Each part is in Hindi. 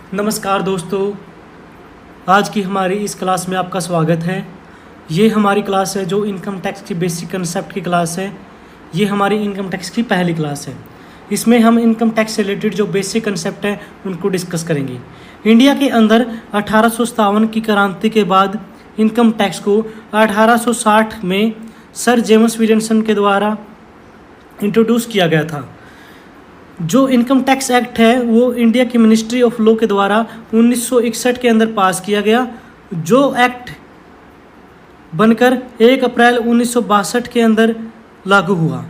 नमस्कार दोस्तों, आज की हमारी इस क्लास में आपका स्वागत है। ये हमारी क्लास है जो इनकम टैक्स की बेसिक कंसेप्ट की क्लास है। ये हमारी इनकम टैक्स की पहली क्लास है। इसमें हम इनकम टैक्स से रिलेटेड जो बेसिक कंसेप्ट है उनको डिस्कस करेंगे। इंडिया के अंदर 1857 की क्रांति के बाद इनकम टैक्स को 1860 में सर जेम्स विलियमसन के द्वारा इंट्रोड्यूस किया गया था। जो इनकम टैक्स एक्ट है वो इंडिया की मिनिस्ट्री ऑफ लॉ के द्वारा 1961 के अंदर पास किया गया, जो एक्ट बनकर 1 अप्रैल 1962 के अंदर लागू हुआ।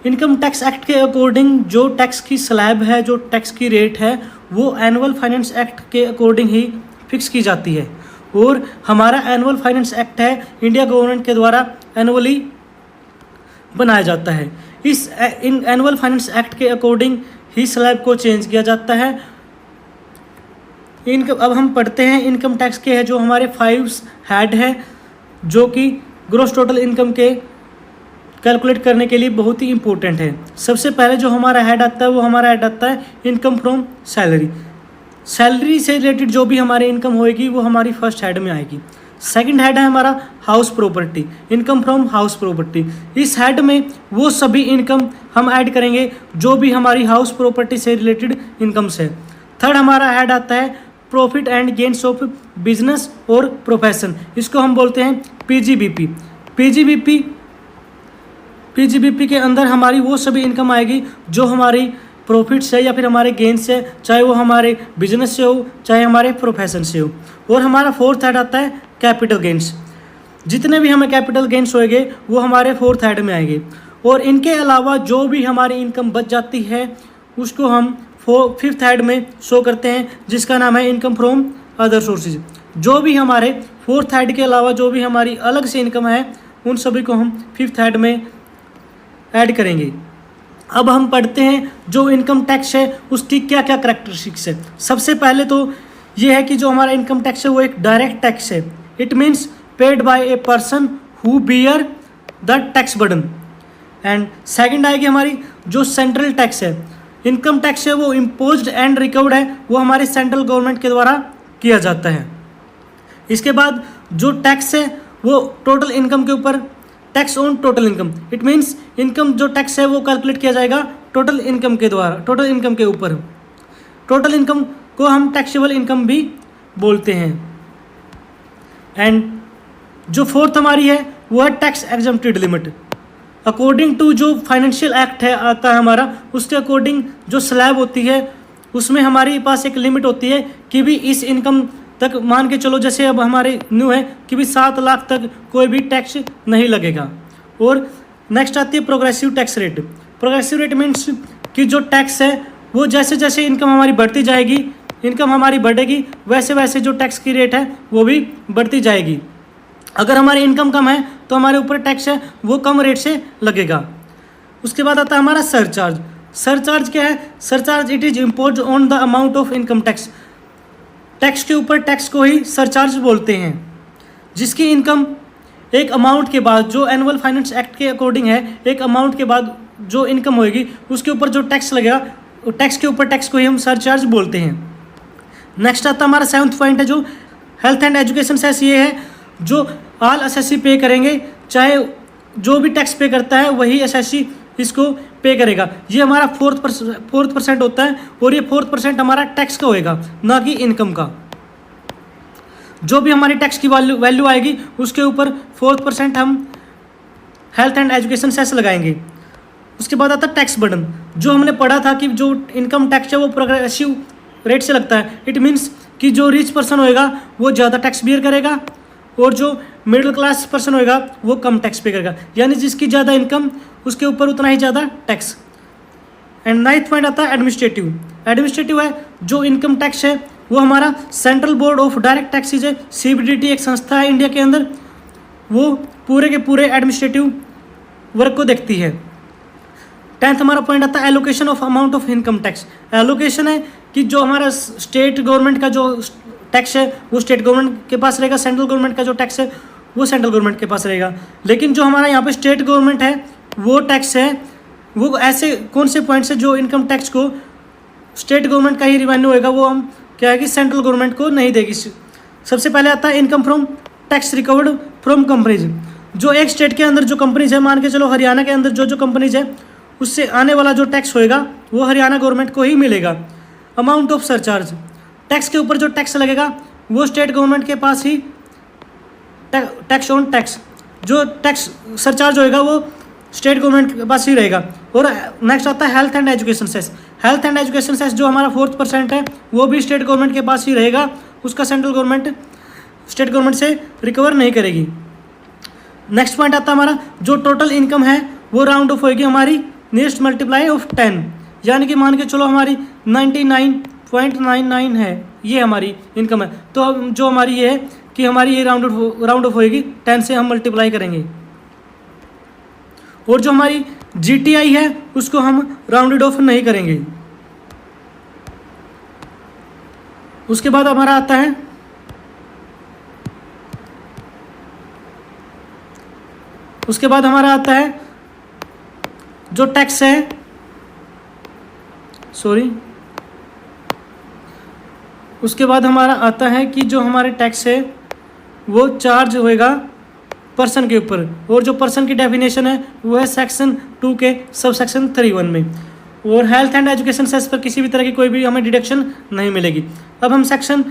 इनकम टैक्स एक्ट के अकॉर्डिंग जो टैक्स की स्लैब है, जो टैक्स की रेट है, वो एनुअल फाइनेंस एक्ट के अकॉर्डिंग ही फिक्स की जाती है। और हमारा एनुअल फाइनेंस एक्ट है इंडिया गवर्नमेंट के द्वारा एनुअली बनाया जाता है। इस एनुअल फाइनेंस एक्ट के अकॉर्डिंग ही स्लैब को चेंज किया जाता है। अब हम पढ़ते हैं इनकम टैक्स के है जो हमारे 5 हेड है, जो कि ग्रॉस टोटल इनकम के कैलकुलेट करने के लिए बहुत ही इंपॉर्टेंट है। सबसे पहले जो हमारा हेड आता है वो हमारा हेड आता है इनकम फ्रॉम सैलरी। सैलरी से रिलेटेड जो भी हमारी इनकम होएगी वो हमारी फर्स्ट हेड में आएगी। सेकंड हेड है हमारा house property, income from house property. इस हेड में वो सभी इनकम हम ऐड करेंगे जो भी हमारी हाउस प्रॉपर्टी से रिलेटेड इनकम्स है। थर्ड हमारा हेड आता है profit and gains of business और प्रोफेशन, इसको हम बोलते हैं पीजीबीपी। पीजीबीपी के अंदर हमारी वो सभी इनकम आएगी जो हमारी प्रॉफिट से या फिर हमारे गेन से, चाहे वो हमारे बिजनेस से हो चाहे हमारे प्रोफेशन से हो। और हमारा फोर्थ हेड आता है कैपिटल गेन्स। जितने भी हमें कैपिटल गेन्स होएंगे वो हमारे फोर्थ हेड में आएंगे। और इनके अलावा जो भी हमारी इनकम बच जाती है उसको हम फिफ्थ हेड में शो करते हैं, जिसका नाम है इनकम फ्रॉम अदर सोर्सेज। जो भी हमारे फोर्थ हेड के अलावा जो भी हमारी अलग से इनकम है उन सभी को हम फिफ्थ हेड में ऐड करेंगे। अब हम पढ़ते हैं जो इनकम टैक्स है उसकी क्या क्या करैक्टरिस्टिक्स है। सबसे पहले तो ये है कि जो हमारा इनकम टैक्स है वो एक डायरेक्ट टैक्स है। It means paid by a person who bear the tax burden. And second आएगी हमारी जो सेंट्रल टैक्स है। इनकम टैक्स है वो इम्पोज्ड एंड रिकवर्ड है, वो हमारे सेंट्रल गवर्नमेंट के द्वारा किया जाता है। इसके बाद जो टैक्स है वो टोटल इनकम के ऊपर, tax on total income. It means income जो टैक्स है वो कैलकुलेट किया जाएगा टोटल इनकम के द्वारा, टोटल इनकम के ऊपर। टोटल इनकम को हम टैक्सेबल इनकम भी बोलते हैं। एंड जो फोर्थ हमारी है वो है tax exempted limit. According to जो फाइनेंशियल एक्ट है आता है हमारा, उसके अकॉर्डिंग जो स्लैब होती है उसमें हमारे पास एक लिमिट होती है कि भी इस इनकम तक मान के चलो, जैसे अब हमारे न्यू है कि भी 7 लाख तक कोई भी टैक्स नहीं लगेगा। और नेक्स्ट आती है progressive tax rate. Progressive rate means कि जो टैक्स है वो जैसे जैसे इनकम हमारी बढ़ती जाएगी, इनकम हमारी बढ़ेगी, वैसे वैसे जो टैक्स की रेट है वो भी बढ़ती जाएगी। अगर हमारी इनकम कम है तो हमारे ऊपर टैक्स है वो कम रेट से लगेगा। उसके बाद आता है हमारा सरचार्ज। सरचार्ज क्या है? Surcharge it is imposed on the amount of income tax. Tax के ऊपर टैक्स को ही सरचार्ज बोलते हैं। जिसकी इनकम एक अमाउंट के बाद, जो एनुअल फाइनेंस एक्ट के अकॉर्डिंग है, एक अमाउंट के बाद जो इनकम होएगी उसके ऊपर जो टैक्स लगेगा, टैक्स के ऊपर टैक्स को ही हम सरचार्ज बोलते हैं। नेक्स्ट आता हमारा 7th पॉइंट है जो हेल्थ एंड एजुकेशन सेस। ये है जो ऑल एसएससी पे करेंगे, चाहे जो भी टैक्स पे करता है वही एसएससी इसको पे करेगा। ये हमारा 4% होता है और ये 4% हमारा टैक्स का होएगा, ना कि इनकम का। जो भी हमारी टैक्स की वैल्यू आएगी उसके ऊपर 4% हम हेल्थ एंड एजुकेशन सेस लगाएंगे। उसके बाद आता है टैक्स बर्डन। जो हमने पढ़ा था कि जो इनकम टैक्स है वो प्रोग्रेसिव रेट से लगता है। इट मीन्स कि जो रिच पर्सन होएगा वो ज़्यादा टैक्स बियर करेगा और जो मिडिल क्लास पर्सन होएगा वो कम टैक्स पे करेगा, यानी जिसकी ज़्यादा इनकम उसके ऊपर उतना ही ज़्यादा टैक्स। एंड 9th पॉइंट आता है एडमिनिस्ट्रेटिव। एडमिनिस्ट्रेटिव है जो इनकम टैक्स है वो हमारा central board of direct taxes है, सीबीडीटी एक संस्था है इंडिया के अंदर, वो पूरे के पूरे एडमिनिस्ट्रेटिव वर्क को देखती है। 10th हमारा पॉइंट आता है allocation of amount of income tax. Allocation है कि जो हमारा स्टेट गवर्नमेंट का जो टैक्स है वो स्टेट गवर्नमेंट के पास रहेगा, सेंट्रल गवर्नमेंट का जो टैक्स है वो सेंट्रल गवर्नमेंट के पास रहेगा। लेकिन जो हमारा यहाँ पे स्टेट गवर्नमेंट है वो टैक्स है वो ऐसे कौन से पॉइंट्स है जो इनकम टैक्स को स्टेट गवर्नमेंट का ही रिवेन्यू होएगा, वो हम क्या है कि सेंट्रल गवर्नमेंट को नहीं देगी। सबसे पहले आता है income from tax recovered from companies. जो एक स्टेट के अंदर जो कंपनीज है, मान के चलो हरियाणा के अंदर जो कंपनीज है, उससे आने वाला जो टैक्स होएगा वो हरियाणा गवर्नमेंट को ही मिलेगा। अमाउंट ऑफ सरचार्ज, टैक्स के ऊपर जो टैक्स लगेगा वो स्टेट गवर्नमेंट के पास ही टैक्स ऑन टैक्स, जो टैक्स सरचार्ज होएगा वो स्टेट गवर्नमेंट के पास ही रहेगा। और नेक्स्ट आता है health and education cess. Health and education cess जो हमारा 4% है वो भी स्टेट गवर्नमेंट के पास ही रहेगा, उसका सेंट्रल गवर्नमेंट स्टेट गवर्नमेंट से रिकवर नहीं करेगी। नेक्स्ट पॉइंट आता है हमारा जो टोटल इनकम है वो राउंड ऑफ होएगी हमारी नियरेस्ट मल्टीप्लाई ऑफ 10, यानी कि मान के चलो हमारी 99.99 है, ये हमारी इनकम है। तो जो हमारी ये है कि हमारी ये राउंड ऑफ होएगी 10 से हम मल्टीप्लाई करेंगे। और जो हमारी GTI है उसको हम राउंडेड ऑफ नहीं करेंगे। उसके बाद हमारा आता है जो टैक्स है, उसके बाद हमारा आता है कि जो हमारे टैक्स है वो चार्ज होएगा पर्सन के ऊपर। और जो पर्सन की डेफिनेशन है वो है सेक्शन 2 के सब सेक्शन 31 में। और हेल्थ एंड एजुकेशन सेस पर किसी भी तरह की कोई भी हमें डिडक्शन नहीं मिलेगी। अब हम सेक्शन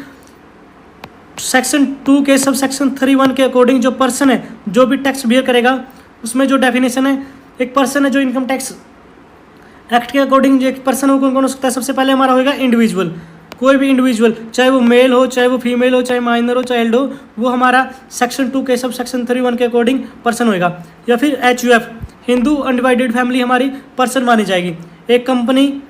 2 के सब सेक्शन 31 के अकॉर्डिंग जो पर्सन है जो भी टैक्स बियर करेगा, उसमें जो डेफिनेशन है, एक पर्सन है जो इनकम टैक्स एक्ट के अकॉर्डिंग जो एक पर्सन हो कौन कौन हो सकता है। सबसे पहले हमारा होगा इंडिविजुअल, कोई भी इंडिविजुअल, चाहे वो मेल हो, चाहे वो फीमेल हो, चाहे माइनर हो, चाइल्ड हो, वो हमारा सेक्शन 2 के सब सेक्शन 31 के अकॉर्डिंग पर्सन होएगा। या फिर HUF, हिंदू अनडिवाइडेड फैमिली हमारी पर्सन मानी जाएगी। एक कंपनी,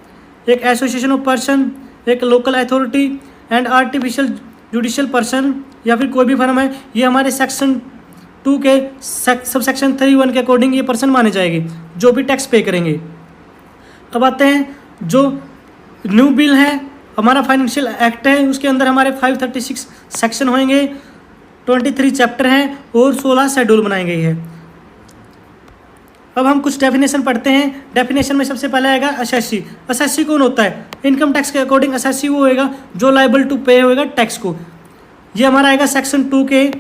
एक एसोसिएशन ऑफ पर्सन, एक local authority and artificial judicial person, या फिर कोई भी फर्म है, ये हमारे सेक्शन 2 के सब सेक्शन 31 के अकॉर्डिंग ये पर्सन माने जाएगी जो भी टैक्स पे करेंगे। अब आते हैं जो न्यू बिल है, हमारा फाइनेंशियल एक्ट है, उसके अंदर हमारे 536 सेक्शन होंगे, 23 चैप्टर हैं और 16 शेड्यूल बनाई गई है। अब हम कुछ डेफिनेशन पढ़ते हैं। डेफिनेशन में सबसे पहले आएगा असेसी। असेसी कौन होता है? इनकम टैक्स के अकॉर्डिंग असेसी वो होएगा जो लाइबल टू पे होएगा टैक्स को। ये हमारा आएगा सेक्शन 2 के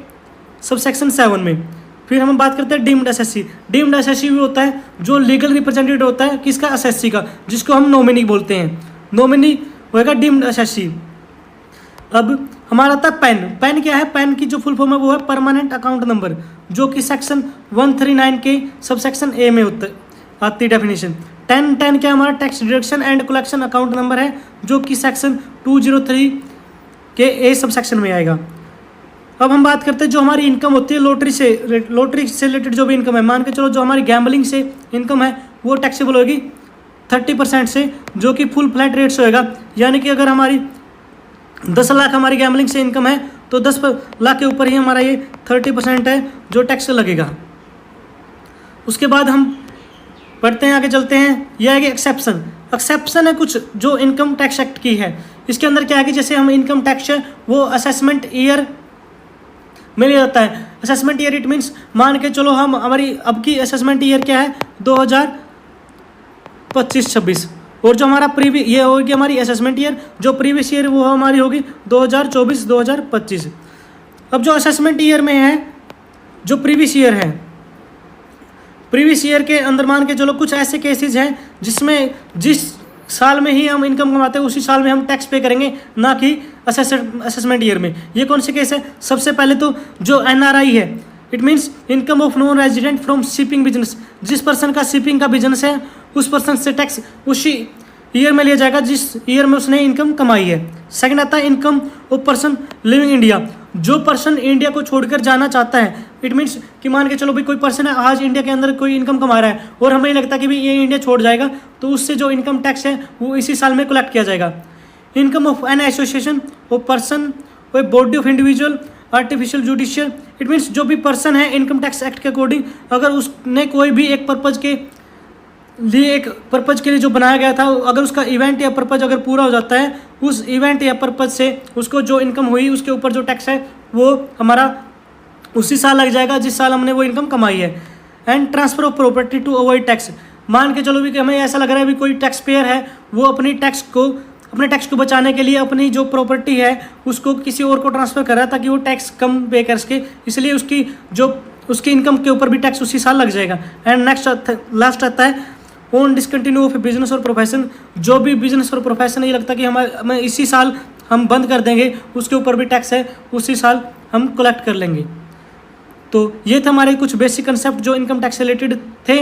सब सेक्शन 7 में। फिर हम बात करते हैं डीम्ड असेसी। डीम्ड असेसी भी होता है जो लीगल रिप्रेजेंटेटिव होता है किसका? असेसी का, जिसको हम नॉमिनी बोलते हैं। नॉमिनी होएगा डीम्ड असेसी। अब हमारा आता है पैन। पैन क्या है? पैन की जो फुल फॉर्म है वो है परमानेंट अकाउंट नंबर, जो कि सेक्शन 139 के सब सेक्शन ए में आती है डेफिनेशन। 10 क्या हमारा tax deduction and collection account number है, जो कि सेक्शन 203 के ए सब सेक्शन में आएगा। अब हम बात करते हैं जो हमारी इनकम होती है लॉटरी से रिलेटेड जो भी इनकम है। मान के चलो जो हमारी गैम्बलिंग से इनकम है वो टैक्सेबल होगी 30% से, जो कि फुल फ्लैट रेट से होएगा। यानी कि अगर हमारी 10 लाख हमारी गैम्बलिंग से इनकम है तो 10 लाख के ऊपर ही हमारा ये 30% है जो टैक्स लगेगा। उसके बाद हम पढ़ते हैं, आगे चलते हैं। यह है कि एक्सेप्शन। एक्सेप्शन है कुछ जो इनकम टैक्स एक्ट की है। इसके अंदर क्या है कि जैसे हम इनकम टैक्स है वो असेसमेंट ईयर में लिया जाता है। असेसमेंट ईयर इट मीन्स मान के चलो हम हमारी अब की असेसमेंट ईयर क्या है 2025-26, और जो हमारा प्रीवियस ये होगी हमारी असेसमेंट ईयर, जो प्रीवियस ईयर वो हमारी होगी 2024-2025। अब जो असेसमेंट ईयर में है जो प्रीवियस ईयर है, प्रीवियस ईयर के अंदर मान के चलो कुछ ऐसे केसेस हैं जिसमें जिस साल में ही हम इनकम कमाते हैं उसी साल में हम टैक्स पे करेंगे, ना कि असेसमेंट ईयर में। ये कौन से केस है? सबसे पहले तो जो NRI है, it means income of non resident from shipping business. जिस पर्सन का शिपिंग का बिजनेस है उस पर्सन से टैक्स उसी ईयर में लिया जाएगा जिस ईयर में उसने इनकम कमाई है। सेकंड आता है income of person living India. जो पर्सन इंडिया को छोड़कर जाना चाहता है, इट मीन्स कि मान के चलो भाई कोई पर्सन है आज इंडिया के अंदर कोई इनकम कमा रहा है और हमें लगता है कि भाई ये इंडिया छोड़ जाएगा, तो उससे जो इनकम टैक्स है वो इसी साल में कलेक्ट किया जाएगा। Income of an association of person, कोई body of individual, artificial judicial, it means जो भी पर्सन है इनकम टैक्स एक्ट के अकॉर्डिंग अगर उसने कोई भी एक पर्पज़ के लिए जो बनाया गया था, अगर उसका इवेंट या पर्पज़ अगर पूरा हो जाता है, उस इवेंट या पर्पज़ से उसको जो इनकम हुई उसके ऊपर जो टैक्स है वो हमारा उसी साल लग जाएगा जिस साल हमने वो इनकम कमाई है। And transfer of property to avoid tax. मान के चलो भी कि हमें ऐसा लग रहा है भी कोई टैक्स पेयर है वो अपनी टैक्स को अपने टैक्स को बचाने के लिए अपनी जो प्रॉपर्टी है उसको किसी और को ट्रांसफ़र कर रहा है ताकि वो टैक्स कम पे कर सके, इसलिए उसकी इनकम के ऊपर भी टैक्स उसी साल लग जाएगा। एंड नेक्स्ट लास्ट आता है ऑन डिसकंटिन्यू ऑफ बिजनेस और प्रोफेशन। जो भी बिजनेस और प्रोफेशन ये लगता है कि हमें इसी साल हम बंद कर देंगे, उसके ऊपर भी टैक्स है, उसी साल हम कलेक्ट कर लेंगे। तो ये थे हमारे कुछ बेसिक कंसेप्ट जो इनकम टैक्स से रिलेटेड थे।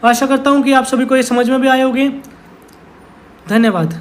आशा करता हूँ कि आप सभी को ये समझ में भी आए होंगे। धन्यवाद।